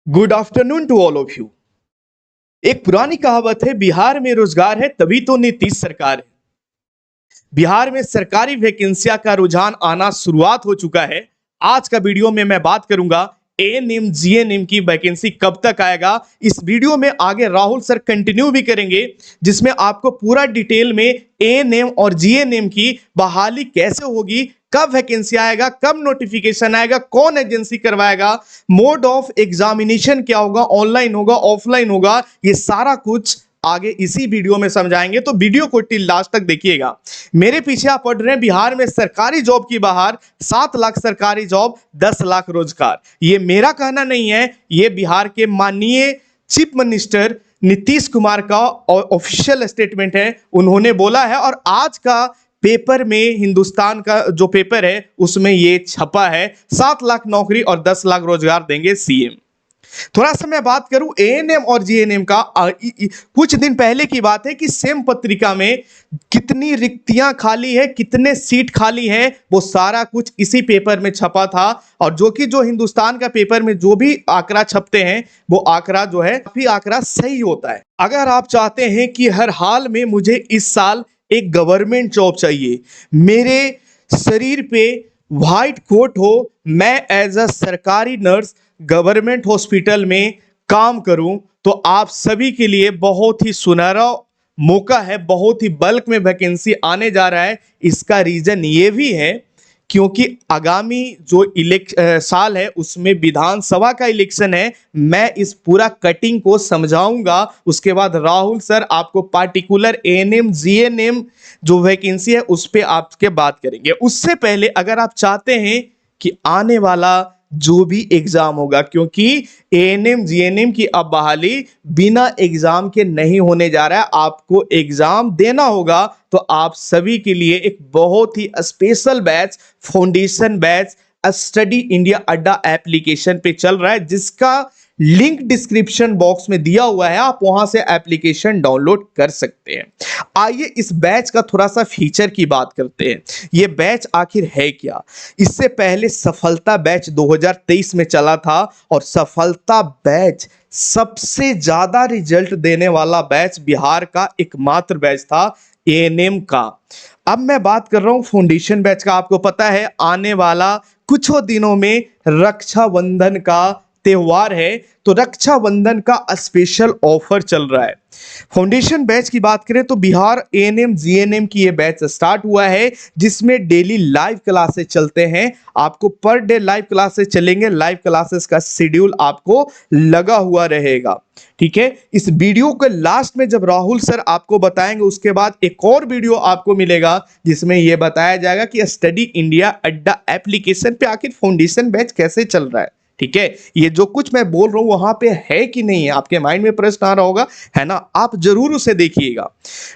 Good afternoon to all of you. एक पुरानी कहावत है, बिहार में रोजगार है तभी तो नीतीश सरकार है। बिहार में सरकारी वैकेंसियां का रुझान आना शुरुआत हो चुका है। आज का वीडियो में मैं बात करूंगा एएनएम जीएनएम की वैकेंसी कब तक आएगा। इस वीडियो में आगे राहुल सर कंटिन्यू भी करेंगे, जिसमें आपको पूरा डिटेल में एएनएम और जीएनएम की बहाली कैसे होगी, कब वैकेंसी आएगा, कब नोटिफिकेशन आएगा, कौन एजेंसी करवाएगा, मोड ऑफ एग्जामिनेशन क्या होगा, ऑनलाइन होगा ऑफलाइन होगा, ये सारा कुछ आगे इसी वीडियो में समझाएंगे। तो वीडियो को टिल लास्ट तक देखिएगा। मेरे पीछे आप पढ़ रहे हैं बिहार में सरकारी जॉब की बाहर 7 लाख सरकारी जॉब, 10 लाख रोजगार। ये मेरा कहना नहीं है, ये बिहार के माननीय चीफ मिनिस्टर नीतीश कुमार का ऑफिशियल स्टेटमेंट है। उन्होंने बोला है और आज का पेपर में, हिंदुस्तान का जो पेपर है उसमें ये छपा है। 7 लाख नौकरी और 10 लाख रोजगार देंगे सीएम। थोड़ा सा मैं बात करूं एएनएम और जीएनएम का। कुछ दिन पहले की बात है कि सेम पत्रिका में कितनी रिक्तियां खाली है, कितने सीट खाली है, वो सारा कुछ इसी पेपर में छपा था। और जो हिंदुस्तान का पेपर में जो भी आंकड़ा छपते हैं वो आंकड़ा जो है काफी आंकड़ा सही होता है। अगर आप चाहते हैं कि हर हाल में मुझे इस साल एक गवर्नमेंट जॉब चाहिए, मेरे शरीर पे व्हाइट कोट हो, मैं एज अ सरकारी नर्स गवर्नमेंट हॉस्पिटल में काम करूं, तो आप सभी के लिए बहुत ही सुनहरा मौका है। बहुत ही बल्क में वैकेंसी आने जा रहा है। इसका रीजन ये भी है क्योंकि आगामी जो साल है उसमें विधानसभा का इलेक्शन है। मैं इस पूरा कटिंग को समझाऊंगा, उसके बाद राहुल सर आपको पार्टिकुलर एएनएम जीएनएम जो वैकेंसी है उस पर आपके बात करेंगे। उससे पहले अगर आप चाहते हैं कि आने वाला जो भी एग्जाम होगा, क्योंकि एएनएम जीएनएम की अब बहाली बिना एग्जाम के नहीं होने जा रहा है, आपको एग्जाम देना होगा। तो आप सभी के लिए एक बहुत ही special batch, foundation batch study India Adda application पे चल रहा है, जिसका लिंक डिस्क्रिप्शन बॉक्स में दिया हुआ है। आप वहां से एप्लीकेशन डाउनलोड कर सकते हैं। आइए इस बैच का थोड़ा सा फीचर की बात करते हैं। ये बैच आखिर है क्या। इससे पहले सफलता बैच 2023 में चला था और सफलता बैच सबसे ज्यादा रिजल्ट देने वाला बैच बिहार का एकमात्र बैच था एएनएम का। अब मैं बात कर रहा हूं फाउंडेशन बैच का। आपको पता है आने वाला कुछ दिनों में रक्षाबंधन का त्योहार है, तो रक्षाबंधन का स्पेशल ऑफर चल रहा है। फाउंडेशन बैच की बात करें तो बिहार एएनएम जीएनएम की ये बैच स्टार्ट हुआ है, जिसमें डेली लाइव क्लासेस चलते हैं। आपको पर डे लाइव क्लासेस चलेंगे। लाइव क्लासेस का शेड्यूल आपको लगा हुआ रहेगा, ठीक है। इस वीडियो के लास्ट में जब राहुल सर आपको बताएंगे, उसके बाद एक और वीडियो आपको मिलेगा जिसमें यह बताया जाएगा कि स्टडी इंडिया अड्डा एप्लीकेशन पे आखिर फाउंडेशन बैच कैसे चल रहा है, ठीक है। ये जो कुछ मैं बोल रहा हूं वहां पे है कि नहीं है, आपके माइंड में प्रश्न आ रहा होगा, है ना। आप जरूर उसे देखिएगा।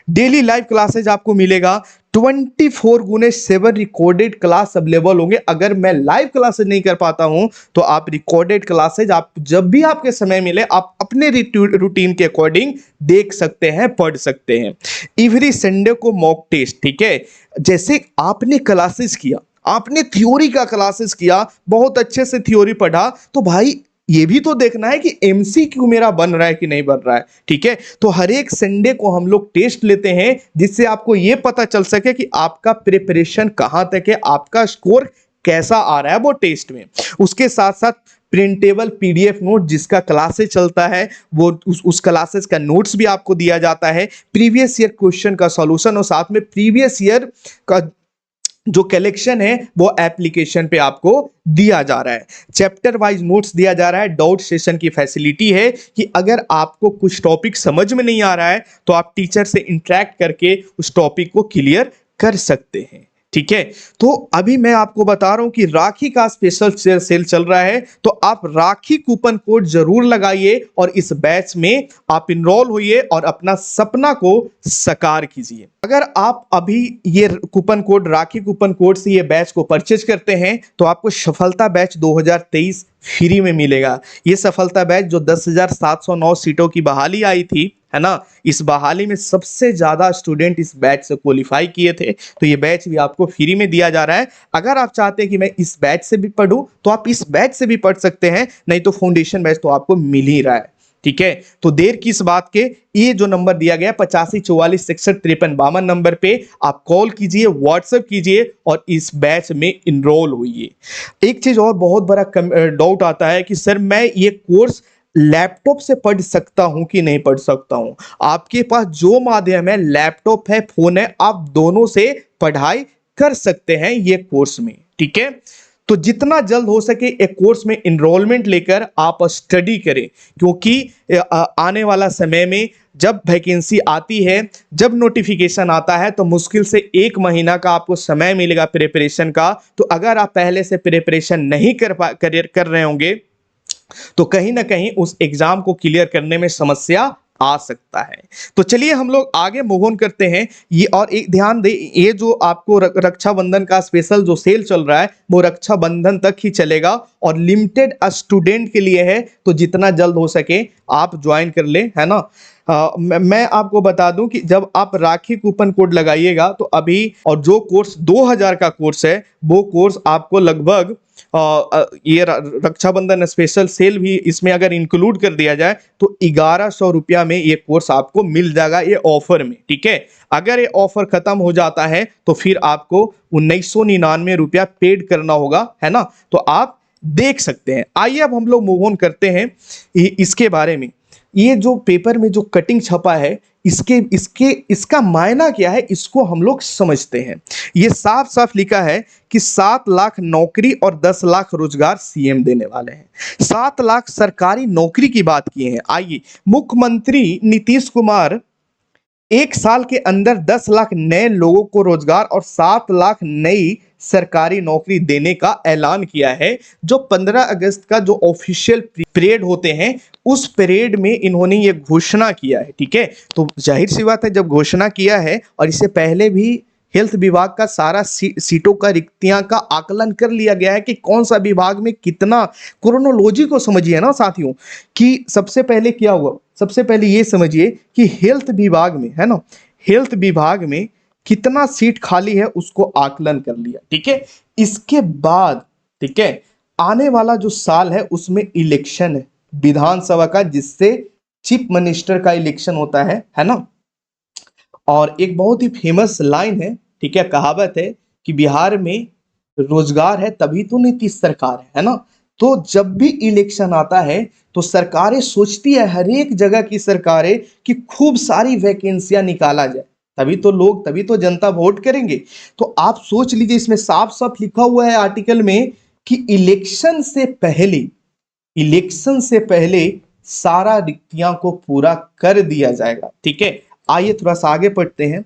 डेली लाइव क्लासेज आपको मिलेगा। 24x7 रिकॉर्डेड क्लास अवेलेबल होंगे। अगर मैं लाइव क्लासेज नहीं कर पाता हूं तो आप रिकॉर्डेड क्लासेज आप जब भी आपके समय मिले आप अपने रूटीन के अकॉर्डिंग देख सकते हैं, पढ़ सकते हैं। एवरी संडे को मॉक टेस्ट, ठीक है। जैसे आपने क्लासेस किया, आपने थ्योरी का क्लासेस किया, बहुत अच्छे से थ्योरी पढ़ा, तो भाई ये भी तो देखना है कि एमसीक्यू मेरा बन रहा है कि नहीं बन रहा है, ठीक है। तो हर एक संडे को हम लोग टेस्ट लेते हैं, जिससे आपको यह पता चल सके कि आपका प्रिपरेशन कहां तक है, आपका स्कोर कैसा आ रहा है वो टेस्ट में। उसके साथ साथ प्रिंटेबल पीडीएफ नोट जिसका क्लासेस चलता है, वो उस क्लासेस का नोट्स भी आपको दिया जाता है। प्रीवियस ईयर क्वेश्चन का सॉल्यूशन और साथ में प्रीवियस ईयर का जो कलेक्शन है वो एप्लीकेशन पे आपको दिया जा रहा है। चैप्टर वाइज नोट्स दिया जा रहा है। डाउट सेशन की फैसिलिटी है कि अगर आपको कुछ टॉपिक समझ में नहीं आ रहा है तो आप टीचर से इंटरेक्ट करके उस टॉपिक को क्लियर कर सकते हैं, ठीक है। तो अभी मैं आपको बता रहा हूं कि राखी का स्पेशल सेल चल रहा है, तो आप राखी कूपन कोड जरूर लगाइए और इस बैच में आप इनरोल होइए और अपना सपना को साकार कीजिए। अगर आप अभी ये राखी कूपन कोड से ये बैच को परचेज करते हैं तो आपको सफलता बैच 2023 फ्री में मिलेगा। ये सफलता बैच जो 10,709 सीटों की बहाली आई थी, है ना, इस बहाली में सबसे ज्यादा स्टूडेंट इस बैच से क्वालिफाई किए थे। तो ये बैच भी आपको फ्री में दिया जा रहा है। अगर आप चाहते हैं कि मैं इस बैच से भी पढूं तो आप इस बैच से भी पढ़ सकते हैं, नहीं तो फाउंडेशन बैच तो आपको मिल ही रहा है। ठीक है, तो देर किस बात के, ये जो नंबर दिया गया 8544615352 नंबर पे आप कॉल कीजिए, व्हाट्सएप कीजिए और इस बैच में इनरोल होइए। एक चीज और बहुत बड़ा डाउट आता है कि सर मैं ये कोर्स लैपटॉप से पढ़ सकता हूं कि नहीं पढ़ सकता हूं। आपके पास जो माध्यम है, लैपटॉप है, फोन है, आप दोनों से पढ़ाई कर सकते हैं ये कोर्स में। ठीक है, तो जितना जल्द हो सके एक कोर्स में इनरोलमेंट लेकर आप स्टडी करें, क्योंकि आने वाला समय में जब वैकेंसी आती है, जब नोटिफिकेशन आता है, तो मुश्किल से 1 महीना का आपको समय मिलेगा प्रिपरेशन का। तो अगर आप पहले से प्रिपरेशन नहीं कर रहे होंगे तो कहीं ना कहीं उस एग्जाम को क्लियर करने में समस्या आ सकता है। तो चलिए हम लोग आगे मूव ऑन करते हैं। ये और एक ध्यान दे, ये जो आपको रक्षाबंधन का स्पेशल जो सेल चल रहा है वो रक्षाबंधन तक ही चलेगा और लिमिटेड स्टूडेंट के लिए है। तो जितना जल्द हो सके आप ज्वाइन कर ले, है ना। मैं आपको बता दूं कि जब आप राखी कूपन कोड लगाइएगा तो अभी, और जो कोर्स 2000 का कोर्स है वो कोर्स आपको लगभग ये रक्षाबंधन स्पेशल सेल भी इसमें अगर इंक्लूड कर दिया जाए तो 1100 रुपया में ये कोर्स आपको मिल जाएगा, ये ऑफर में। ठीक है, अगर ये ऑफर खत्म हो जाता है तो फिर आपको 1999 रुपया पेड करना होगा, है ना। तो आप देख सकते हैं। आइए अब हम लोग मूव ऑन करते हैं इसके बारे में। ये जो पेपर में जो कटिंग छपा है, इसका मायना क्या है, इसको हम लोग समझते हैं। ये साफ साफ लिखा है कि 7 लाख नौकरी और 10 लाख रोजगार सीएम देने वाले हैं। 7 लाख सरकारी नौकरी की बात किए हैं। आइए, मुख्यमंत्री नीतीश कुमार 1 साल के अंदर 10 लाख नए लोगों को रोजगार और 7 लाख नई सरकारी नौकरी देने का ऐलान किया है। जो 15 अगस्त का जो ऑफिशियल परेड होते हैं उस परेड में इन्होंने ये घोषणा किया है। ठीक है, तो जाहिर सी बात है जब घोषणा किया है, और इससे पहले भी हेल्थ विभाग का सारा सीटों का रिक्तियां का आकलन कर लिया गया है कि कौन सा विभाग में कितना, क्रोनोलॉजी को समझिए ना साथियों, कि सबसे पहले क्या हुआ। सबसे पहले ये समझिए कि हेल्थ विभाग में, है ना, हेल्थ विभाग में कितना सीट खाली है उसको आकलन कर लिया। ठीक है, इसके बाद, ठीक है, आने वाला जो साल है उसमें इलेक्शन है विधानसभा का, जिससे चीफ मिनिस्टर का इलेक्शन होता है ना। और एक बहुत ही फेमस लाइन है, ठीक है, कहावत है कि बिहार में रोजगार है तभी तो नीतीश सरकार है ना। तो जब भी इलेक्शन आता है तो सरकारें सोचती है, हर एक जगह की सरकारें, कि खूब सारी वैकेंसियां निकाला जाए, तभी तो जनता वोट करेंगे। तो आप सोच लीजिए, इसमें साफ साफ लिखा हुआ है आर्टिकल में कि इलेक्शन से पहले सारा रिक्तियां को पूरा कर दिया जाएगा। ठीक है, आइए थोड़ा सा आगे पढ़ते हैं।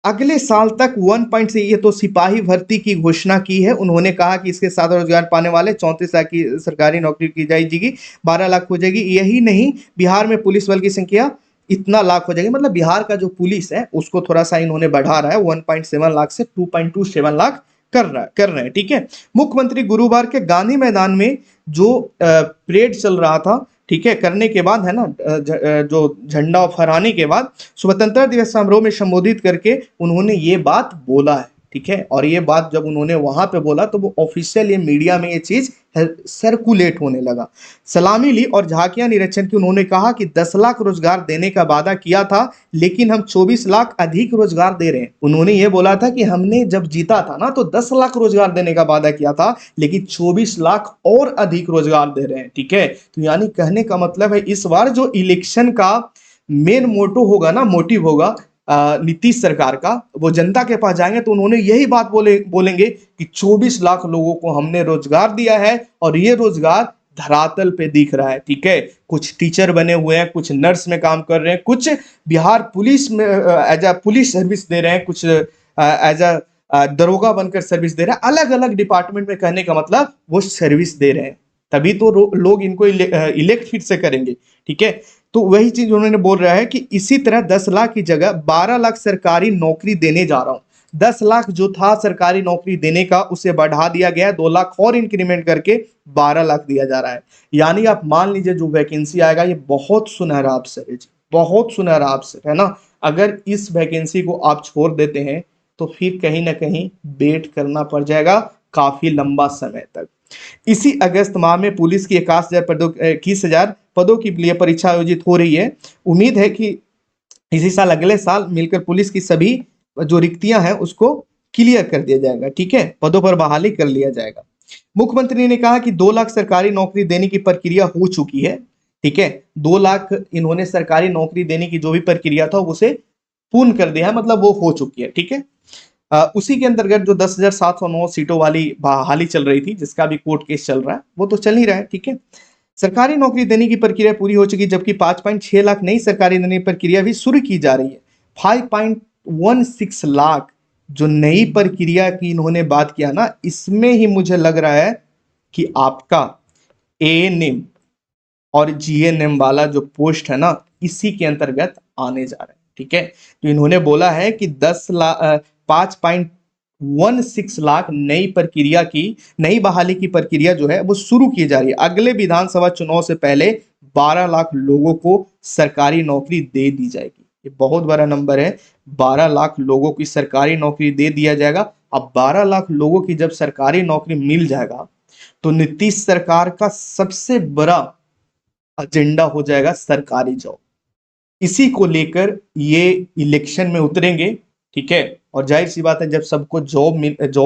अगले साल तक 1 से, ये तो सिपाही भर्ती की घोषणा की है। उन्होंने कहा कि इसके साथ रोजगार पाने वाले 34 लाख की सरकारी नौकरी की जाएगी, 12 लाख हो जाएगी। यही नहीं, बिहार में पुलिस बल की संख्या इतना लाख हो जाएगी। मतलब बिहार का जो पुलिस है उसको थोड़ा सा इन्होंने बढ़ा रहा है, 1.7 लाख से 2.27 लाख कर रहे हैं। ठीक है, मुख्यमंत्री गुरुवार के गांधी मैदान में जो परेड चल रहा था, ठीक है, करने के बाद, है ना, जो झंडा फहराने के बाद स्वतंत्रता दिवस समारोह में संबोधित करके उन्होंने ये बात बोला है। ठीक है, और ये बात जब उन्होंने वहां पे बोला तो वो ऑफिशियल ये मीडिया में ये चीज सर्कुलेट होने लगा। सलामी ली और झांकियां निरीक्षण की। उन्होंने कहा कि 10 लाख रोजगार देने का वादा किया था, लेकिन हम 24 लाख अधिक रोजगार दे रहे हैं। उन्होंने ये बोला था कि हमने जब जीता था ना तो 10 लाख रोजगार देने का वादा किया था, लेकिन 24 लाख और अधिक रोजगार दे रहे हैं। ठीक है, तो यानी कहने का मतलब है इस बार जो इलेक्शन का मेन मोटो होगा ना, मोटिव होगा नीतीश सरकार का, वो जनता के पास जाएंगे तो उन्होंने यही बात बोलेंगे कि 24 लाख लोगों को हमने रोजगार दिया है और ये रोजगार धरातल पे दिख रहा है। ठीक है, कुछ टीचर बने हुए हैं, कुछ नर्स में काम कर रहे हैं, कुछ बिहार पुलिस में एज अ पुलिस सर्विस दे रहे हैं, कुछ एज अ दरोगा बनकर सर्विस दे रहे हैं। अलग अलग डिपार्टमेंट में, कहने का मतलब वो सर्विस दे रहे हैं, तभी तो लोग इनको इलेक्ट फिर से करेंगे। ठीक है, तो वही चीज उन्होंने बोल रहा है कि इसी तरह 10 लाख की जगह 12 लाख सरकारी नौकरी देने जा रहा हूं। 10 लाख जो था सरकारी नौकरी देने का उसे बढ़ा दिया गया, 2 लाख और इंक्रीमेंट करके 12 लाख दिया जा रहा है। यानी आप मान लीजिए जो वैकेंसी आएगा ये बहुत सुनहरा अवसर है जी, बहुत सुनहरा अवसर है ना। अगर इस वैकेंसी को आप छोड़ देते हैं तो फिर कहीं ना कहीं वेट करना पड़ जाएगा काफी लंबा समय तक। इसी अगस्त माह में पुलिस की 21,000 पदों के लिए परीक्षा आयोजित हो रही है। उम्मीद है कि इसी साल अगले साल मिलकर पुलिस की सभी जो रिक्तियां हैं उसको क्लियर कर दिया जाएगा, ठीक है, पदों पर बहाली कर लिया जाएगा। मुख्यमंत्री ने कहा कि 2 लाख सरकारी नौकरी देने की प्रक्रिया हो चुकी है, ठीक है, 2 लाख इन्होंने सरकारी नौकरी देने की जो भी प्रक्रिया था उसे पूर्ण कर दिया है, मतलब वो हो चुकी है, ठीक है। उसी के अंतर्गत जो 10,709 सीटों वाली बहाली चल रही थी, जिसका भी कोर्ट केस चल रहा है, वो तो चल ही रहा है, ठीक है। सरकारी नौकरी देने की प्रक्रिया पूरी हो चुकी, जबकि 5.6 लाख नई सरकारी देने की प्रक्रिया भी शुरू की जा रही है। 5.16 लाख जो नई प्रक्रिया की इन्होंने बात किया ना, इसमें ही मुझे लग रहा है कि आपका एएनएम और जीएनएम वाला जो पोस्ट है ना, इसी के अंतर्गत आने जा रहा है, ठीक है। तो इन्होंने बोला है कि 5.16 लाख नई प्रक्रिया की, नई बहाली की प्रक्रिया जो है वो शुरू की जा रही है। अगले विधानसभा चुनाव से पहले 12 लाख लोगों को सरकारी नौकरी दे दी जाएगी। ये बहुत बड़ा नंबर है, 12 लाख लोगों की सरकारी नौकरी दे दिया जाएगा। अब 12 लाख लोगों की जब सरकारी नौकरी मिल जाएगा तो नीतीश सरकार का सबसे बड़ा एजेंडा हो जाएगा सरकारी जॉब। इसी को लेकर ये इलेक्शन में उतरेंगे, ठीक है। और जाहिर सी बात है, जब सबको जॉब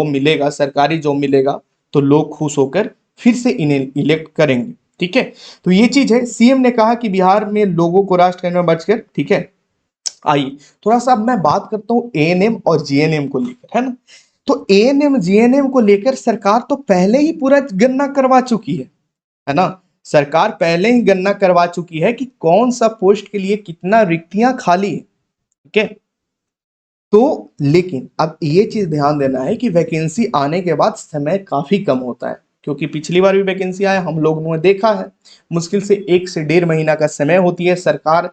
मिलेगा, सरकारी जॉब मिलेगा, तो लोग खुश होकर फिर से इन्हें इलेक्ट करेंगे, ठीक है। तो ये चीज है। सीएम ने कहा कि बिहार में लोगों को राष्ट्र में बचकर, ठीक है। आइए थोड़ा सा अब मैं बात करता हूं एएनएम और जीएनएम को लेकर, है ना। तो एएनएम जीएनएम को लेकर सरकार तो पहले ही पूरा गणना करवा चुकी है ना। सरकार पहले ही गणना करवा चुकी है कि कौन सा पोस्ट के लिए कितना रिक्तियां खाली है, ठीक है। तो लेकिन अब ये चीज ध्यान देना है कि वैकेंसी आने के बाद समय काफी कम होता है, क्योंकि पिछली बार भी वैकेंसी आया, हम लोगों ने देखा है, मुश्किल से 1 से 1.5 महीना का समय होती है। सरकार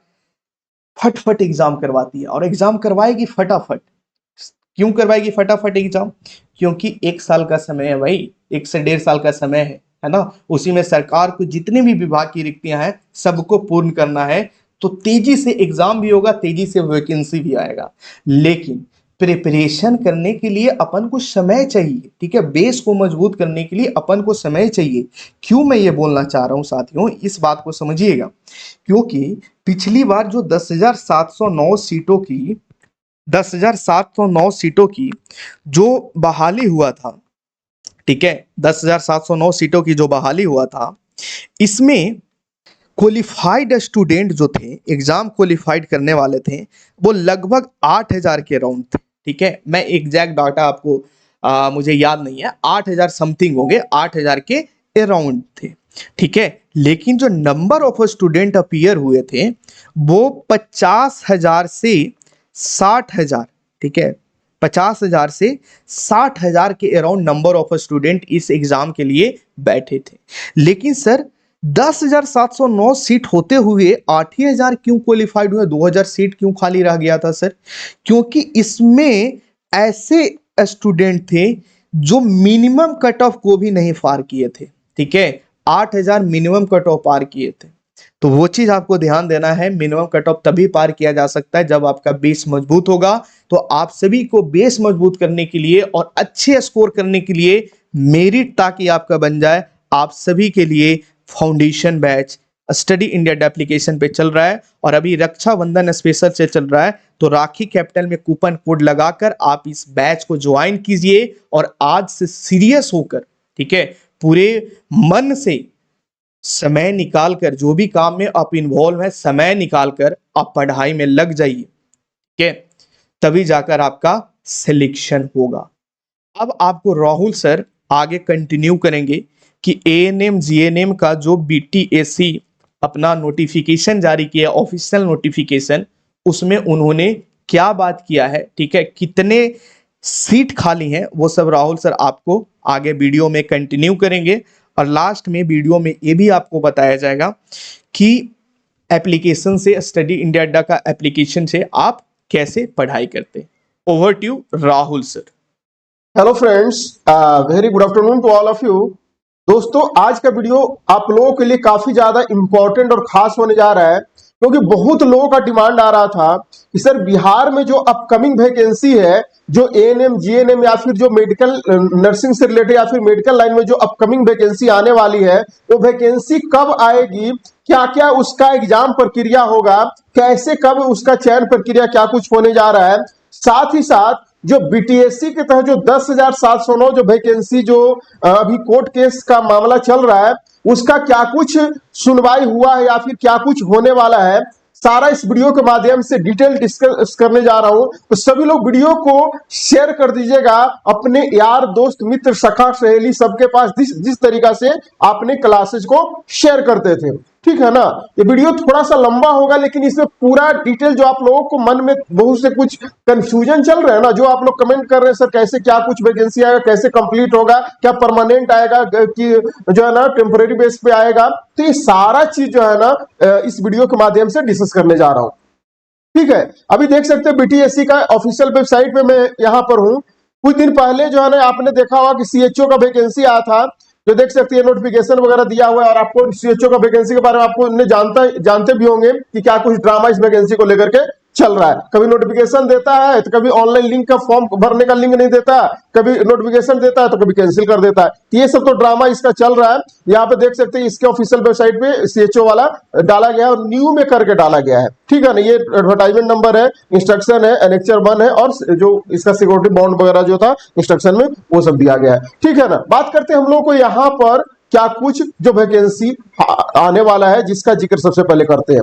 फटफट एग्जाम करवाती है और एग्जाम करवाएगी फटाफट। क्यों करवाएगी फटाफट एग्जाम? क्योंकि 1 साल का समय है भाई, 1 से 1.5 साल का समय है ना। उसी में सरकार को जितने भी विभाग की रिक्तियां हैं सबको पूर्ण करना है, तो तेजी से एग्जाम भी होगा, तेजी से वैकेंसी भी आएगा। लेकिन प्रिपरेशन करने के लिए अपन को समय चाहिए, ठीक है। बेस को मजबूत करने के लिए अपन को समय चाहिए। क्यों मैं ये बोलना चाह रहा हूं साथियों, इस बात को समझिएगा। क्योंकि पिछली बार जो 10,709 सीटों की 10,709 सीटों की जो बहाली हुआ था, ठीक है, 10,709 सीटों की जो बहाली हुआ था, इसमें क्वालिफाइड स्टूडेंट जो थे, एग्जाम क्वालिफाइड करने वाले थे, वो लगभग 8,000 के अराउंड थे, ठीक है। मैं एग्जैक्ट डाटा आपको मुझे याद नहीं है, 8,000 समथिंग होंगे, 8,000 के अराउंड थे, ठीक है। लेकिन जो नंबर ऑफ स्टूडेंट अपीयर हुए थे वो 50,000 से 60,000, ठीक है, 50,000 से 60,000 के अराउंड नंबर ऑफ स्टूडेंट इस एग्जाम के लिए बैठे थे। लेकिन सर 10,709 सीट होते हुए 8,000 क्यों क्वालिफाइड हुए, 2,000 सीट क्यों खाली रह गया था सर? क्योंकि इसमें ऐसे स्टूडेंट थे जो मिनिमम कट ऑफ को भी नहीं पार किए थे, ठीक है। 8,000 मिनिमम कट ऑफ पार किए थे। तो वो चीज आपको ध्यान देना है, मिनिमम कट ऑफ तभी पार किया जा सकता है जब आपका बेस मजबूत होगा। तो आप सभी को बेस मजबूत करने के लिए और अच्छे स्कोर करने के लिए मेरिट ताकि आपका बन जाए, आप सभी के लिए foundation batch study India application पे चल रहा है। और अभी रक्षाबंधन स्पेशल से चल रहा है, तो राखी कैपिटल में कूपन कोड लगाकर आप इस बैच को ज्वाइन कीजिए और आज से सीरियस होकर, ठीक है, पूरे मन से समय निकालकर, जो भी काम में आप इन्वॉल्व है, समय निकालकर आप पढ़ाई में लग जाइए, ठीक है, तभी जाकर आपका सिलेक्शन होगा। अब आपको राहुल सर आगे कंटिन्यू करेंगे कि एएनएम जीएनएम का जो बीटीएससी अपना नोटिफिकेशन जारी किया, ऑफिशियल नोटिफिकेशन, उसमें उन्होंने क्या बात किया है, ठीक है, कितने सीट खाली हैं, वो सब राहुल सर आपको आगे वीडियो में कंटिन्यू करेंगे। और लास्ट में वीडियो में ये भी आपको बताया जाएगा कि एप्लीकेशन से, स्टडी इंडिया अड्डा का एप्लीकेशन से आप कैसे पढ़ाई करते हैं। Over to Rahul sir. Hello friends, very good afternoon to all of you. दोस्तों, आज का वीडियो आप लोगों के लिए काफी ज्यादा इंपॉर्टेंट और खास होने जा रहा है, क्योंकि बहुत लोगों का डिमांड आ रहा था कि सर बिहार में जो अपकमिंग वैकेंसी है, जो एएनएम जीएनएम या फिर जो मेडिकल नर्सिंग से रिलेटेड या फिर मेडिकल लाइन में जो अपकमिंग वैकेंसी आने वाली है, वो वैकेंसी कब आएगी, क्या क्या उसका एग्जाम प्रक्रिया होगा, कैसे कब उसका चयन प्रक्रिया क्या कुछ होने जा रहा है। साथ ही साथ जो बीटीएससी के तहत जो 10,709 जो वैकेंसी जो अभी कोर्ट केस का मामला चल रहा है, उसका क्या कुछ सुनवाई हुआ है या फिर क्या कुछ होने वाला है, सारा इस वीडियो के माध्यम से डिटेल डिस्कस करने जा रहा हूं। तो सभी लोग वीडियो को शेयर कर दीजिएगा अपने यार दोस्त मित्र सखा सहेली सबके पास, जिस तरीका से आपने क्लासेज को शेयर करते थे, ठीक है ना। ये वीडियो थोड़ा सा लंबा होगा, लेकिन इसमें पूरा डिटेल जो आप लोगों को मन में बहुत से कुछ कंफ्यूजन चल रहा है ना, जो आप लोग कमेंट कर रहे हैं सर कैसे क्या कुछ वैकेंसी आएगा, कैसे कंप्लीट होगा, क्या परमानेंट आएगा कि जो है ना टेम्परेरी बेस पे आएगा, तो ये सारा चीज जो है ना इस वीडियो के माध्यम से डिस्कस करने जा रहा हूं, ठीक है। अभी देख सकते हैं बीटीएससी का ऑफिशियल वेबसाइट पे मैं यहाँ पर हूँ। कुछ दिन पहले जो है ना आपने देखा होगा कि सीएचओ का वैकेंसी आया था, जो देख सकते हैं नोटिफिकेशन वगैरह दिया हुआ है, और आपको सीएचओ का वैकेंसी के बारे में आपको जानते भी होंगे कि क्या कुछ ड्रामा इस वैकेंसी को लेकर के चल रहा है। कभी नोटिफिकेशन देता है तो कभी ऑनलाइन लिंक का फॉर्म भरने का लिंक नहीं देता, कभी नोटिफिकेशन देता है तो कभी कैंसिल कर देता है। ये सब तो ड्रामा इसका चल रहा है। यहाँ पे देख सकते हैं इसके ऑफिशियल वेबसाइट पे सीएचओ वाला डाला गया है और न्यू में करके डाला गया है, ठीक है ना। ये एडवर्टाइजमेंट नंबर है, इंस्ट्रक्शन है, एनेक्चर 1 है, और जो इसका सिक्योरिटी बॉन्ड वगैरह जो था इंस्ट्रक्शन में वो सब दिया गया है, ठीक है ना। बात करते हैं हम लोग को यहाँ पर क्या कुछ जो वैकेंसी आने वाला है, जिसका जिक्र सबसे पहले करते हैं।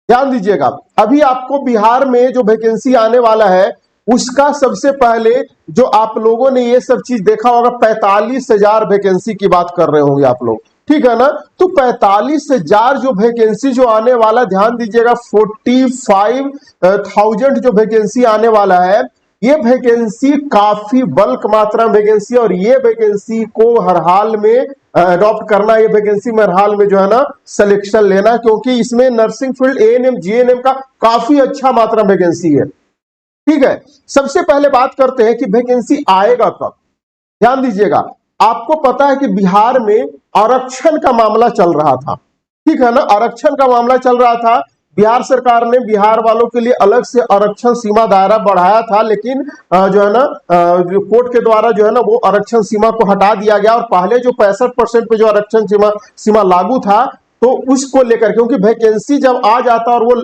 ध्यान दीजिएगा, अभी आपको बिहार में जो वैकेंसी आने वाला है उसका सबसे पहले जो आप लोगों ने ये सब चीज देखा होगा, 45,000 वैकेंसी की बात कर रहे होंगे आप लोग, ठीक है ना। तो 45,000 जो वैकेंसी जो आने वाला, ध्यान दीजिएगा 45,000 जो वैकेंसी आने वाला है, ये वैकेंसी काफी बल्क मात्रा में वैकेंसी, और ये वैकेंसी को हर हाल में अडॉप्ट करना, ये वैकेंसी में हर हाल में जो है ना सिलेक्शन लेना, क्योंकि इसमें नर्सिंग फील्ड एएनएम जीएनएम का काफी अच्छा मात्रा वैकेंसी है, ठीक है। सबसे पहले बात करते हैं कि वैकेंसी आएगा कब। ध्यान दीजिएगा, आपको पता है कि बिहार में आरक्षण का मामला चल रहा था, ठीक है ना। आरक्षण का मामला चल रहा था, बिहार सरकार ने बिहार वालों के लिए अलग से आरक्षण सीमा दायरा बढ़ाया था, लेकिन जो है ना कोर्ट के द्वारा जो है ना वो आरक्षण सीमा को हटा दिया गया, और पहले जो 65% पे जो आरक्षण सीमा लागू था, तो उसको लेकर, क्योंकि वैकेंसी जब आ जाता और वो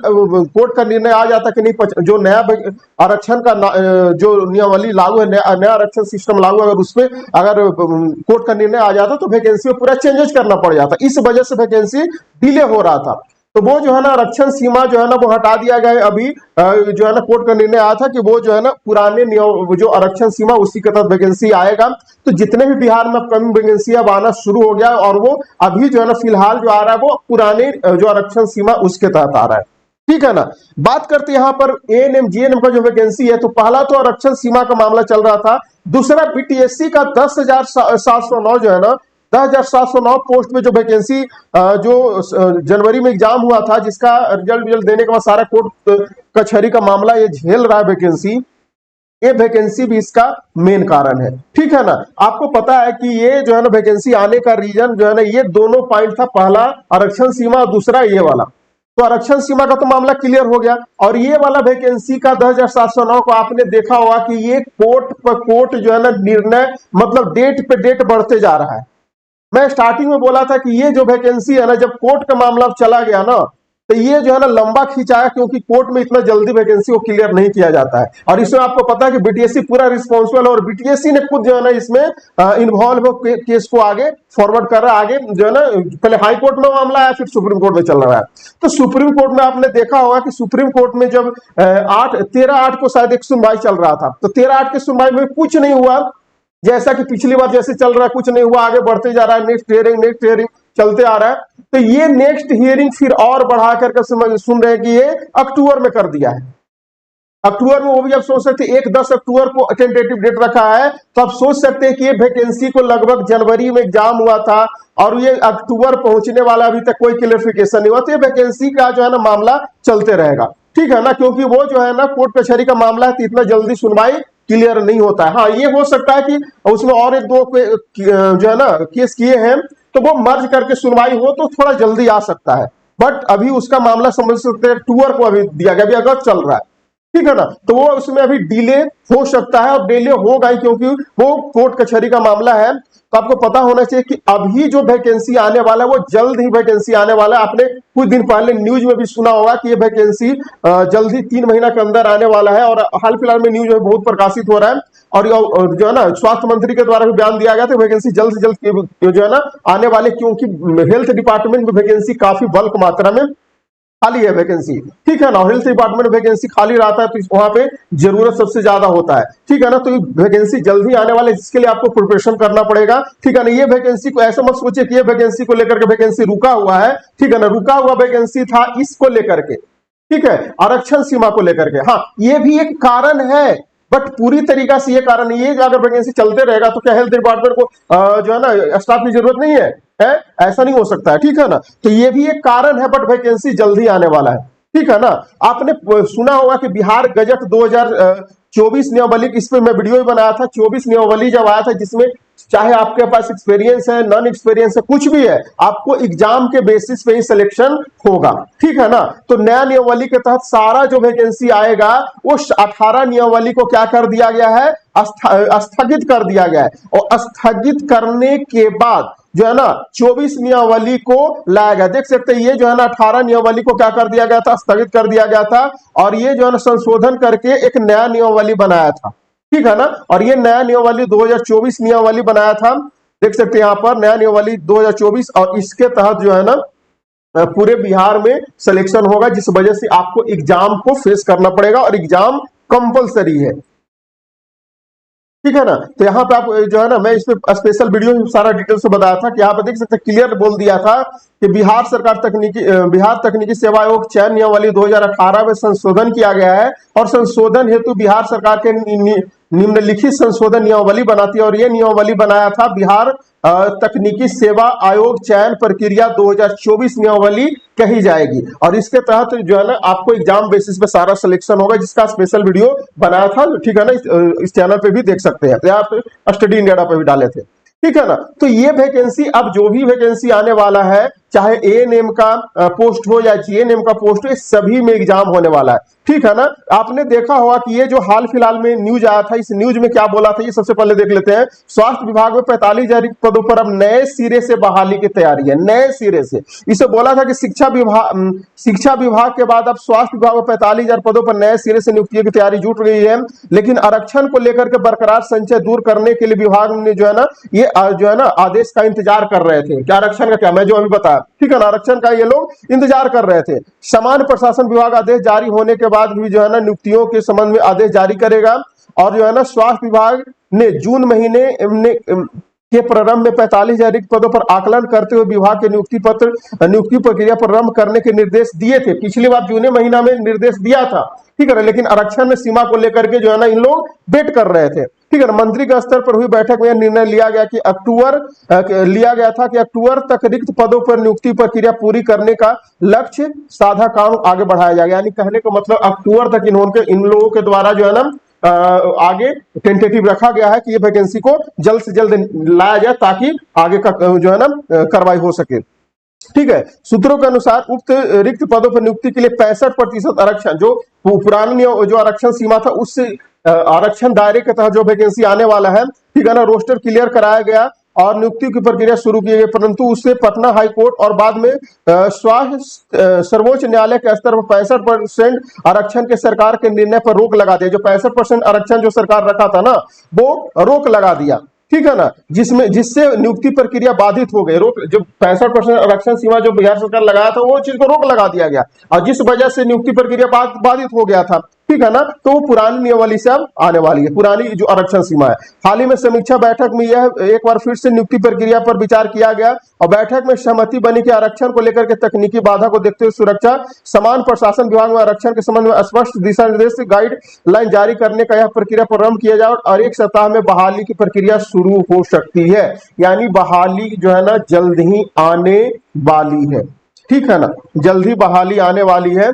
कोर्ट का निर्णय आ जाता कि नहीं, जो नया आरक्षण का जो नियमावली लागू है, नया आरक्षण सिस्टम लागू, अगर उसमें अगर कोर्ट का निर्णय आ जाता तो वैकेंसी में पूरा चेंजेस करना पड़ जाता। इस वजह से वैकेंसी डिले हो रहा था, तो वो जो है ना आरक्षण सीमा जो है ना वो हटा दिया गया है। अभी जो है ना कोर्ट का निर्णय आया था कि वो जो है ना पुराने जो आरक्षण सीमा उसी के तहत वैकेंसी आएगा। तो जितने भी बिहार में अपकमिंग वैकेंसी अब आना शुरू हो गया, और वो अभी जो है ना फिलहाल जो आ रहा है वो पुराने जो आरक्षण सीमा उसके तहत आ रहा है, ठीक है ना। बात करते हैं यहाँ पर एएनएम जीएनएम का जो वैकेंसी है, तो पहला तो आरक्षण सीमा का मामला चल रहा था, दूसरा बीटीएससी का 10,709 जो है ना 10,709 पोस्ट में जो वैकेंसी जो जनवरी में एग्जाम हुआ था, जिसका रिजल्ट देने के बाद सारा कोर्ट कचहरी का मामला ये झेल रहा है वैकेंसी, ये वैकेंसी भी इसका मेन कारण है, ठीक है ना। आपको पता है कि ये जो है ना वैकेंसी आने का रीजन जो है ना ये दोनों पॉइंट था, पहला आरक्षण सीमा और दूसरा ये वाला। तो आरक्षण सीमा का तो मामला क्लियर हो गया, और ये वाला वैकेंसी का 10,709 को आपने देखा होगा कि ये कोर्ट पर कोर्ट जो है ना निर्णय, मतलब डेट पे डेट बढ़ते जा रहा है। मैं स्टार्टिंग में बोला था कि ये जो वैकेंसी है ना, जब कोर्ट का मामला चला गया ना, तो ये जो है ना लंबा खिंचाया, क्योंकि कोर्ट में इतना जल्दी वैकेंसी को क्लियर नहीं किया जाता है। और इसमें आपको पता है कि बीटीएससी पूरा रिस्पॉन्सिबल, और बीटीएससी ने खुद जो है ना इसमें इन्वॉल्व हो केस को आगे फॉरवर्ड कर रहा है। आगे जो है ना पहले हाई कोर्ट में मामला आया, फिर सुप्रीम कोर्ट में चल रहा है। तो सुप्रीम कोर्ट में आपने देखा होगा कि सुप्रीम कोर्ट में जब 13/8 को शायद एक सुनवाई चल रहा था, तो 13/8 की सुनवाई में कुछ नहीं हुआ, जैसा कि पिछली बार जैसे चल रहा है, कुछ नहीं हुआ, आगे बढ़ते जा रहा है, नेक्स्ट हियरिंग चलते आ रहा है। तो ये नेक्स्ट हियरिंग फिर और बढ़ा करके सुन रहे हैं कि ये अक्टूबर में कर दिया है। अक्टूबर में, वो भी आप सोच सकते हैं 10 अक्टूबर को टेंटेटिव डेट रखा है, तो आप सोच सकते हैं कि ये वैकेंसी को लगभग जनवरी में एग्जाम हुआ था, और ये अक्टूबर पहुंचने वाला, अभी तक कोई क्लियरिफिकेशन नहीं हुआ, तो ये वैकेंसी का जो है ना मामला चलते रहेगा। ठीक है ना, क्योंकि वो जो है ना कोर्ट कचहरी का मामला है तो इतना जल्दी सुनवाई क्लियर नहीं होता है। हाँ, ये हो सकता है कि उसमें और एक दो जो है ना केस किए हैं तो वो मर्ज करके सुनवाई हो तो थोड़ा जल्दी आ सकता है, बट अभी उसका मामला समझ सकते हैं टूअर को अभी दिया गया, अभी अगस्त चल रहा है, ठीक है ना, तो वो उसमें अभी डिले हो सकता है और डिले होगा ही क्योंकि वो कोर्ट कचहरी का मामला है। तो आपको पता होना चाहिए कि अभी जो वैकेंसी आने वाला है वो जल्द ही वैकेंसी आने वाला है। आपने कुछ दिन पहले न्यूज में भी सुना होगा कि ये वैकेंसी जल्द ही 3 महीना के अंदर आने वाला है, और हाल फिलहाल में न्यूज में बहुत प्रकाशित हो रहा है, और जो है ना स्वास्थ्य मंत्री के द्वारा भी बयान दिया गया था वैकेंसी जल्द से जल्द जो है ना आने वाले, क्योंकि हेल्थ डिपार्टमेंट में वैकेंसी काफी बल्क मात्रा में खाली है वैकेंसी, ठीक है ना, हेल्थ डिपार्टमेंट वैकेंसी खाली रहता है तो वहां पे जरूरत सबसे ज्यादा होता है, ठीक है ना, तो ये वैकेंसी जल्द ही आने वाले, जिसके लिए आपको प्रिपरेशन करना पड़ेगा, ठीक है ना। ये वैकेंसी को ऐसा मत सोचिए कि ये वैकेंसी को लेकर के वैकेंसी रुका हुआ है, ठीक है ना, रुका हुआ वैकेंसी था इसको लेकर के, ठीक है, आरक्षण सीमा को लेकर के। हाँ, ये भी एक कारण है, बट पूरी तरीका से ये कारण नहीं है। अगर वैकेंसी चलते रहेगा तो क्या हेल्थ डिपार्टमेंट को जो है ना स्टाफ की जरूरत नहीं है? ऐसा नहीं हो सकता है, ठीक है ना, तो ये भी एक कारण है, बट वैकेंसी जल्दी आने वाला है, ठीक है ना। आपने सुना होगा कि बिहार गजट 2024 नियमावली, इस पे मैं वीडियो भी बनाया था, 24 नियमावली जब आया था, जिसमें चाहे आपके पास एक्सपीरियंस है, नॉन एक्सपीरियंस है, कुछ भी है, आपको एग्जाम के बेसिस पे ही सिलेक्शन होगा, ठीक है ना। तो नया नियमावली के तहत सारा जो वैकेंसी आएगा वो 18 नियमावली को क्या कर दिया गया है, स्थगित कर दिया गया है, और स्थगित करने के बाद जो है ना 24 नियमावली को लाया गया। देख सकते हैं ये जो है ना 18 नियमावली को क्या कर दिया गया था, स्थगित कर दिया गया था, और ये जो है ना संशोधन करके एक नया नियमावली बनाया था, ठीक है ना। और ये नया नियमावली 2024 नियमावली बनाया था, देख सकते हैं यहाँ पर नया नियमावली 2024, और इसके तहत जो है ना पूरे बिहार में सिलेक्शन होगा, जिस वजह से आपको एग्जाम को फेस करना पड़ेगा, और एग्जाम कंपलसरी है, ठीक है ना। तो यहाँ पे आप जो है ना मैं इस पे स्पेशल वीडियो में सारा डिटेल से बताया था कि यहाँ पे देख सकते क्लियर बोल दिया था कि बिहार तकनीकी सेवा आयोग चयन नियमावली 2018 में संशोधन किया गया है, और संशोधन हेतु बिहार सरकार के निम्नलिखित संशोधन नियमावली बनाती है, और यह नियमावली बनाया था बिहार तकनीकी सेवा आयोग चयन प्रक्रिया 2024 नियमावली कही जाएगी, और इसके तहत जो है ना आपको एग्जाम बेसिस पे सारा सिलेक्शन होगा, जिसका स्पेशल वीडियो बनाया था, ठीक है ना, इस चैनल पे भी देख सकते हैं, या आप स्टडी इंडिया पे भी डाले थे, ठीक है ना। तो ये वैकेंसी, अब जो भी वैकेंसी आने वाला है, चाहे एएनएम का पोस्ट हो या जीएनएम का पोस्ट हो, इस सभी में एग्जाम होने वाला है, ठीक है ना। आपने देखा होगा कि ये जो हाल फिलहाल में न्यूज आया था, इस न्यूज में क्या बोला था, ये सबसे पहले देख लेते हैं। स्वास्थ्य विभाग में 45,000 पदों पर अब नए सिरे से बहाली की तैयारी है, नए सिरे से। इसे बोला था कि शिक्षा विभाग के बाद अब स्वास्थ्य विभाग में 45,000 पदों पर नए सिरे से नियुक्तियों की तैयारी जुट गई है, लेकिन आरक्षण को लेकर के बरकरार संशय दूर करने के लिए विभाग ने जो है ना ये जो है ना आदेश का इंतजार कर रहे थे। क्या आरक्षण का, क्या मैं जो अभी बताया, ठीक है ना, आरक्षण का ये लोग इंतजार कर रहे थे। सामान्य प्रशासन विभाग आदेश जारी होने के बाद भी जो है ना नियुक्तियों के संबंध में आदेश जारी करेगा, और जो है ना स्वास्थ्य विभाग ने जून महीने के प्रारंभ में 45,000 पदों पर आकलन करते हुए विभाग के नियुक्ति प्रक्रिया प्रारंभ करने के निर्देश दिए थे। पिछली बार जून महीना में निर्देश दिया था, ठीक है ना, लेकिन आरक्षण में सीमा को लेकर के जो है ना इन लोग वेट कर रहे थे, ठीक है ना। मंत्री के स्तर पर हुई बैठक में निर्णय लिया गया कि अक्टूबर तक रिक्त पदों पर नियुक्ति प्रक्रिया पूरी करने का लक्ष्य साधा काम आगे बढ़ाया जाएगा। यानी कहने का मतलब अक्टूबर तक इन लोगों के द्वारा जो है ना आगे टेंटेटिव रखा गया है कि ये वैकेंसी को जल्द से जल्द लाया जाए, ताकि आगे का जो है ना कार्रवाई हो सके, ठीक है। सूत्रों के अनुसार उक्त रिक्त पदों पर नियुक्ति के लिए 65% आरक्षण, जो पुरानी जो आरक्षण सीमा था उससे आरक्षण दायरे के तहत जो वैकेंसी आने वाला है, ठीक है ना, रोस्टर क्लियर कराया गया और नियुक्ति की प्रक्रिया शुरू की गई, परंतु उससे पटना हाईकोर्ट और बाद में सर्वोच्च न्यायालय के स्तर पर 65% आरक्षण के सरकार के निर्णय पर रोक लगा दिया। जो 65% आरक्षण जो सरकार रखा था ना वो रोक लगा दिया, ठीक है ना, जिससे नियुक्ति प्रक्रिया बाधित हो गई। रोक, जो 65% आरक्षण सीमा जो बिहार सरकार लगाया था वो चीज को रोक लगा दिया गया, और जिस वजह से नियुक्ति प्रक्रिया बाधित हो गया था, ठीक है ना। तो वो पुरानी नियमावली से अब आने वाली है, पुरानी जो आरक्षण सीमा है। हाल ही में समीक्षा बैठक में यह एक बार फिर से नियुक्ति प्रक्रिया पर विचार किया गया, और बैठक में सहमति बनी कि आरक्षण को लेकर के तकनीकी बाधा को देखते हुए सुरक्षा समान प्रशासन विभाग में आरक्षण के संबंध में स्पष्ट दिशा निर्देश गाइडलाइन जारी करने का यह प्रक्रिया प्रारंभ किया जाए, और 1 सप्ताह में बहाली की प्रक्रिया शुरू हो सकती है। यानी बहाली जो है ना जल्द ही आने वाली है, ठीक है ना, जल्द ही बहाली आने वाली है।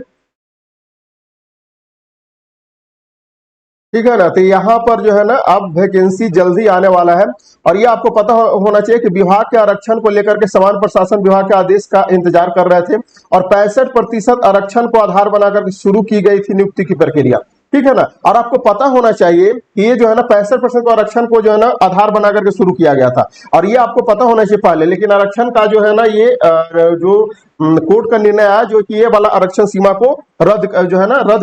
ठीक है ना। तो यहाँ पर जो है ना अब वैकेंसी जल्दी आने वाला है, और ये आपको पता होना चाहिए कि विभाग के आरक्षण को लेकर के समान प्रशासन विभाग के आदेश का इंतजार कर रहे थे, और 65% आरक्षण को आधार बनाकर शुरू की गई थी नियुक्ति की प्रक्रिया। ठीक है ना। और आपको पता होना चाहिए कि ये जो है ना 65% को आरक्षण को जो है ना आधार बना करके शुरू किया गया था, और ये आपको पता होना चाहिए पहले। लेकिन आरक्षण का जो है ना ये जो कोर्ट का निर्णय आया जो कि ये वाला आरक्षण सीमा को रद्द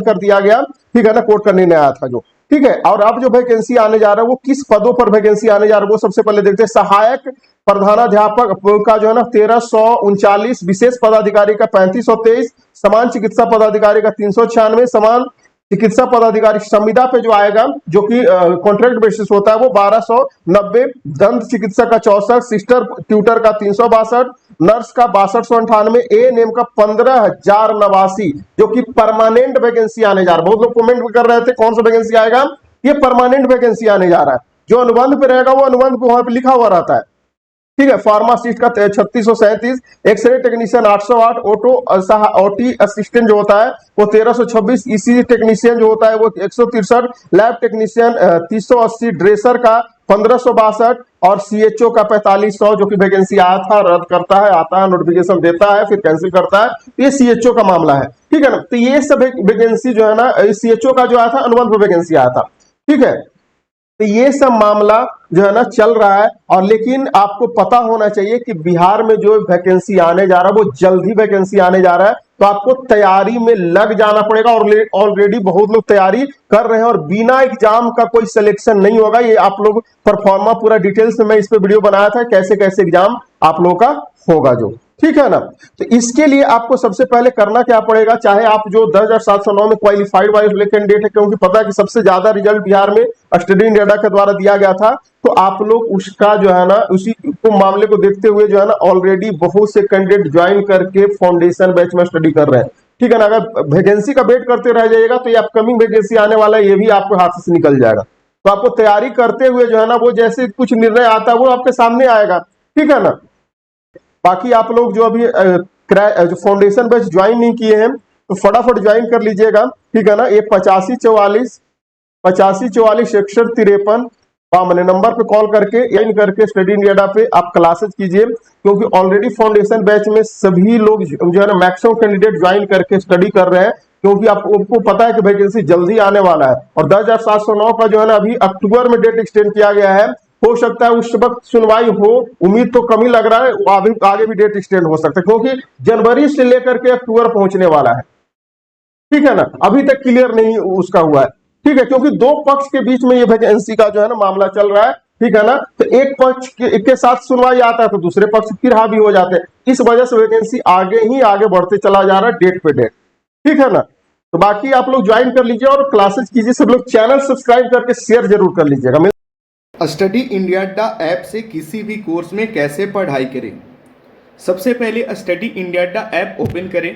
कर दिया गया। ठीक है ना, कोर्ट का निर्णय आया था जो। ठीक है। और अब जो वैकेंसी आने जा रहा है वो किस पदों पर वैकेंसी आने जा रहा है वो सबसे पहले देखते हैं। सहायक प्रधानाध्यापक का जो है ना 1339, विशेष पदाधिकारी का 3523, समान चिकित्सा पदाधिकारी का 396, समान चिकित्सा पदाधिकारी संविदा पे जो आएगा जो कि कॉन्ट्रैक्ट बेसिस होता है वो 1290, दंत चिकित्सक का 64, सिस्टर ट्यूटर का 362, नर्स का 6298, एएनएम का 15089 जो कि परमानेंट वैकेंसी आने जा रहा है। बहुत लोग कमेंट कर रहे थे कौन सा वैकेंसी आएगा, ये परमानेंट वैकेंसी आने जा रहा है। जो अनुबंध पे रहेगा वो अनुबंध पे वहां पे लिखा हुआ रहता है। ठीक है। फार्मासिस्ट का 3637, एक्सरे टेक्नीशियन 808, ओटी असिस्टेंट जो होता है वो 1326, ईसीजी टेक्नीशियन जो होता है वो 163, लैब टेक्नीशियन 380, ड्रेसर का 1562, और सीएचओ का 4500 जो कि वैकेंसी आया था, रद्द करता है, आता है, नोटिफिकेशन देता है, फिर कैंसिल करता है। तो ये सीएचओ का मामला है। ठीक है ना। तो ये सब वैकेंसी जो है ना सीएचओ का जो आया था अनुबंध पे वैकेंसी आया था। ठीक है। तो ये सब मामला जो है ना चल रहा है, और लेकिन आपको पता होना चाहिए कि बिहार में जो वैकेंसी आने जा रहा है वो जल्द ही वैकेंसी आने जा रहा है। तो आपको तैयारी में लग जाना पड़ेगा, और ऑलरेडी बहुत लोग तैयारी कर रहे हैं, और बिना एग्जाम का कोई सिलेक्शन नहीं होगा। ये आप लोग परफॉर्मा पूरा डिटेल्स में मैं इस पे वीडियो बनाया था कैसे कैसे एग्जाम आप लोगों का होगा जो। ठीक है ना। तो इसके लिए आपको सबसे पहले करना क्या पड़ेगा, चाहे आप जो 10,709 में क्वालिफाइड वाले कैंडिडेट है, क्योंकि पता है कि सबसे ज्यादा रिजल्ट बिहार में स्टडी इंडिया के द्वारा दिया गया था, तो आप लोग उसका जो है ना उसी को मामले को देखते हुए जो है ना ऑलरेडी बहुत से कैंडिडेट ज्वाइन करके फाउंडेशन बैच में स्टडी कर रहे हैं। ठीक है ना। अगर वैकेंसी का वेट करते रह जाइएगा तो ये अपकमिंग वैकेंसी आने वाला है, ये भी आपको हाथ से निकल जाएगा। तो आपको तैयारी करते हुए जो है ना वो जैसे कुछ निर्णय आता है वो आपके सामने आएगा। ठीक है ना। बाकी आप लोग जो अभी जो फाउंडेशन बैच ज्वाइन नहीं किए हैं तो फटाफट ज्वाइन कर लीजिएगा। ठीक है ना। ये 8544 6153 मैंने नंबर पे कॉल करके ज्वाइन करके स्टडी इंडिया पे आप क्लासेस कीजिए, क्योंकि ऑलरेडी फाउंडेशन बैच में सभी लोग जो है ना मैक्सिमम कैंडिडेट ज्वाइन करके स्टडी कर रहे हैं, क्योंकि आपको पता है कि वैकेंसी जल्दी आने वाला है। और 10,709 का जो है ना अभी अक्टूबर में डेट एक्सटेंड किया गया है। हो सकता है उस वक्त सुनवाई हो, उम्मीद तो कम ही लग रहा है, अभी आगे भी डेट एक्सटेंड हो सकता है, क्योंकि जनवरी से लेकर के अक्टूबर पहुंचने वाला है। ठीक है ना। अभी तक क्लियर नहीं उसका हुआ है। ठीक है। क्योंकि दो पक्ष के बीच में ये वैकेंसी का जो है ना मामला चल रहा है। ठीक है ना। तो एक पक्ष के साथ सुनवाई आता है तो दूसरे पक्ष फिर हावी हो जाते हैं। इस वजह से वैकेंसी आगे ही आगे बढ़ते चला जा रहा है डेट पे डेट। ठीक है ना। तो बाकी आप लोग ज्वाइन कर लीजिए और क्लासेस कीजिए। सब लोग चैनल सब्सक्राइब करके शेयर जरूर कर लीजिएगा। स्टडी इंडिया ऐप से किसी भी कोर्स में कैसे पढ़ाई करें। सबसे पहले स्टडी इंडिया ऐप ओपन करें।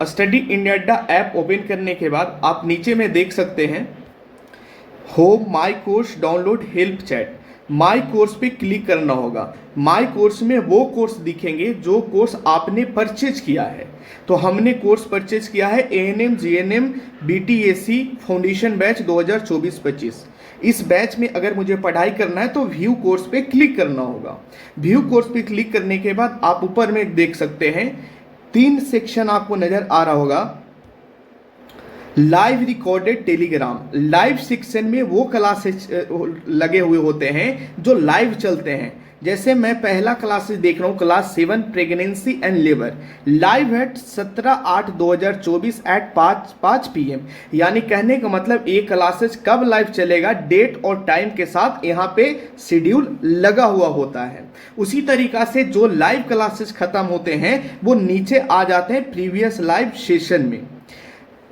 स्टडी इंडिया ऐप ओपन करने के बाद आप नीचे में देख सकते हैं home my course download help chat. My course पे क्लिक करना होगा। माई कोर्स में वो कोर्स दिखेंगे जो कोर्स आपने परचेज किया है। तो हमने कोर्स परचेज किया है एएनएम जीएनएम बीटीएसी फाउंडेशन बैच 2024-25। इस बैच में अगर मुझे पढ़ाई करना है तो व्यू कोर्स पे क्लिक करना होगा। व्यू कोर्स पे क्लिक करने के बाद आप ऊपर में देख सकते हैं 3 सेक्शन आपको नजर आ रहा होगा। Live recorded Telegram. Live section में वो क्लासेस लगे हुए होते हैं जो लाइव चलते हैं। जैसे मैं पहला क्लासेस देख रहा हूँ class 7 pregnancy and labour, live है 17/8/2024 एट 5 PM। यानी कहने का मतलब ये क्लासेस कब लाइव चलेगा डेट और टाइम के साथ यहाँ पे शेड्यूल लगा हुआ होता है। उसी तरीका से जो लाइव क्लासेस खत्म होते हैं वो नीचे आ जाते हैं प्रीवियस लाइव सेशन में।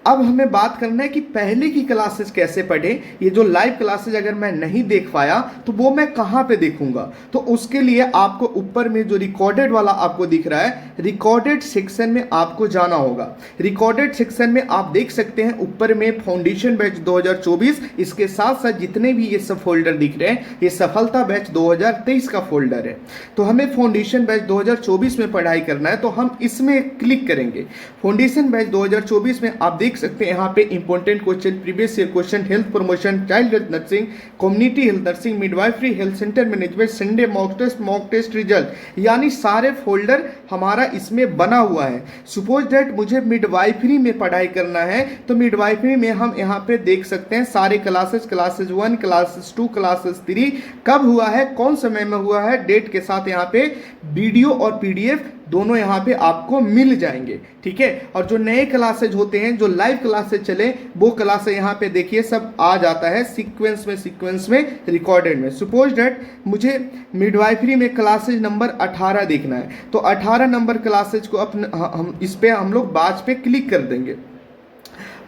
अब हमें बात करना है कि पहले की क्लासेस कैसे पढ़ें। ये जो लाइव क्लासेस अगर मैं नहीं देख पाया तो वो मैं कहाँ पे देखूंगा, तो उसके लिए आपको ऊपर में जो रिकॉर्डेड वाला आपको दिख रहा है रिकॉर्डेड सेक्शन में आपको जाना होगा। रिकॉर्डेड सेक्शन में आप देख सकते हैं ऊपर में फाउंडेशन बैच 2024, इसके साथ साथ जितने भी ये सब फोल्डर दिख रहे हैं ये सफलता बैच 2023 का फोल्डर है। तो हमें फाउंडेशन बैच 2024 में पढ़ाई करना है तो हम इसमें क्लिक करेंगे। फाउंडेशन बैच 2024 में आप देख देख सकते हैं यहाँ पे important question, previous year question, health promotion, child health nursing, community health nursing, midwifery, health centre management, Sunday mock test result, यानी सारे फोल्डर हमारा इसमें बना हुआ है। सपोज दैट मुझे मिडवाइफरी में पढ़ाई करना है तो मिडवाइफरी में हम यहाँ पे देख सकते हैं सारे क्लासेस 1, क्लासेस 2, क्लासेस 3 कब हुआ है, कौन समय में हुआ है, डेट के साथ यहाँ पे वीडियो और पीडीएफ दोनों यहाँ पे आपको मिल जाएंगे। ठीक है, और जो नए क्लासेज होते हैं, जो लाइव क्लासेज चले, वो क्लासेज यहाँ पे देखिए सब आ जाता है सीक्वेंस में रिकॉर्डेड में। सपोज दैट मुझे मिडवाइफरी में क्लासेज नंबर 18 देखना है तो 18 नंबर क्लासेज को हम इस पे हम लोग बाज पे क्लिक कर देंगे।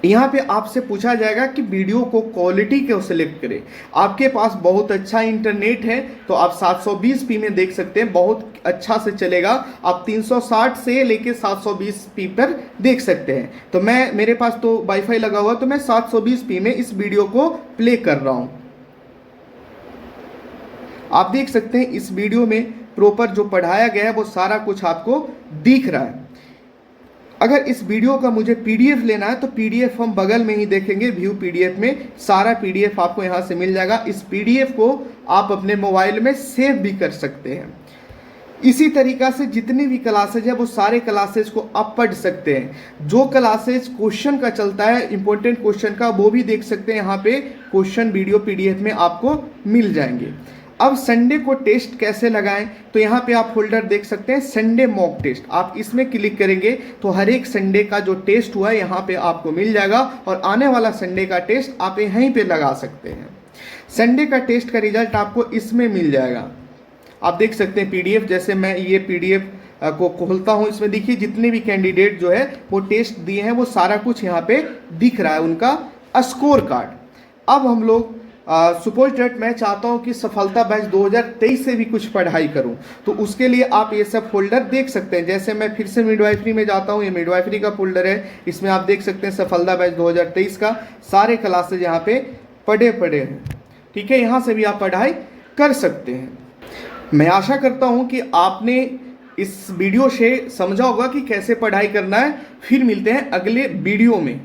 यहाँ पे आपसे पूछा जाएगा कि वीडियो को क्वालिटी क्यों सिलेक्ट करें। आपके पास बहुत अच्छा इंटरनेट है तो आप 720p में देख सकते हैं, बहुत अच्छा से चलेगा। आप 360 से लेके 720p पर देख सकते हैं। तो मेरे पास तो वाईफाई लगा हुआ तो मैं 720p में इस वीडियो को प्ले कर रहा हूँ। आप देख सकते हैं इस वीडियो में प्रॉपर जो पढ़ाया गया है वो सारा कुछ आपको दिख रहा है। अगर इस वीडियो का मुझे पीडीएफ लेना है तो पीडीएफ हम बगल में ही देखेंगे, व्यू पीडीएफ में सारा पीडीएफ आपको यहाँ से मिल जाएगा। इस पीडीएफ को आप अपने मोबाइल में सेव भी कर सकते हैं। इसी तरीका से जितनी भी क्लासेज है वो सारे क्लासेज को आप पढ़ सकते हैं। जो क्लासेज क्वेश्चन का चलता है, इंपॉर्टेंट क्वेश्चन का, वो भी देख सकते हैं। यहाँ पे क्वेश्चन वीडियो पीडीएफ में आपको मिल जाएंगे। अब संडे को टेस्ट कैसे लगाएं तो यहाँ पे आप फोल्डर देख सकते हैं संडे मॉक टेस्ट। आप इसमें क्लिक करेंगे तो हर एक संडे का जो टेस्ट हुआ है यहाँ पे आपको मिल जाएगा और आने वाला संडे का टेस्ट आप यहीं पे लगा सकते हैं। संडे का टेस्ट का रिजल्ट आपको इसमें मिल जाएगा। आप देख सकते हैं पीडीएफ, जैसे मैं ये पीडीएफ को खोलता हूँ, इसमें देखिए जितने भी कैंडिडेट जो है वो टेस्ट दिए हैं वो सारा कुछ यहाँ पे दिख रहा है, उनका स्कोर कार्ड। अब हम लोग सपोज डेट मैं चाहता हूं कि सफलता बैच 2023 से भी कुछ पढ़ाई करूं तो उसके लिए आप ये सब फोल्डर देख सकते हैं। जैसे मैं फिर से मिडवाइफरी में जाता हूं, ये मिडवाइफरी का फोल्डर है, इसमें आप देख सकते हैं सफलता बैच 2023 का सारे क्लासेज यहाँ पे पड़े हैं। ठीक है, यहाँ से भी आप पढ़ाई कर सकते हैं। मैं आशा करता हूँ कि आपने इस वीडियो से समझा होगा कि कैसे पढ़ाई करना है। फिर मिलते हैं अगले वीडियो में।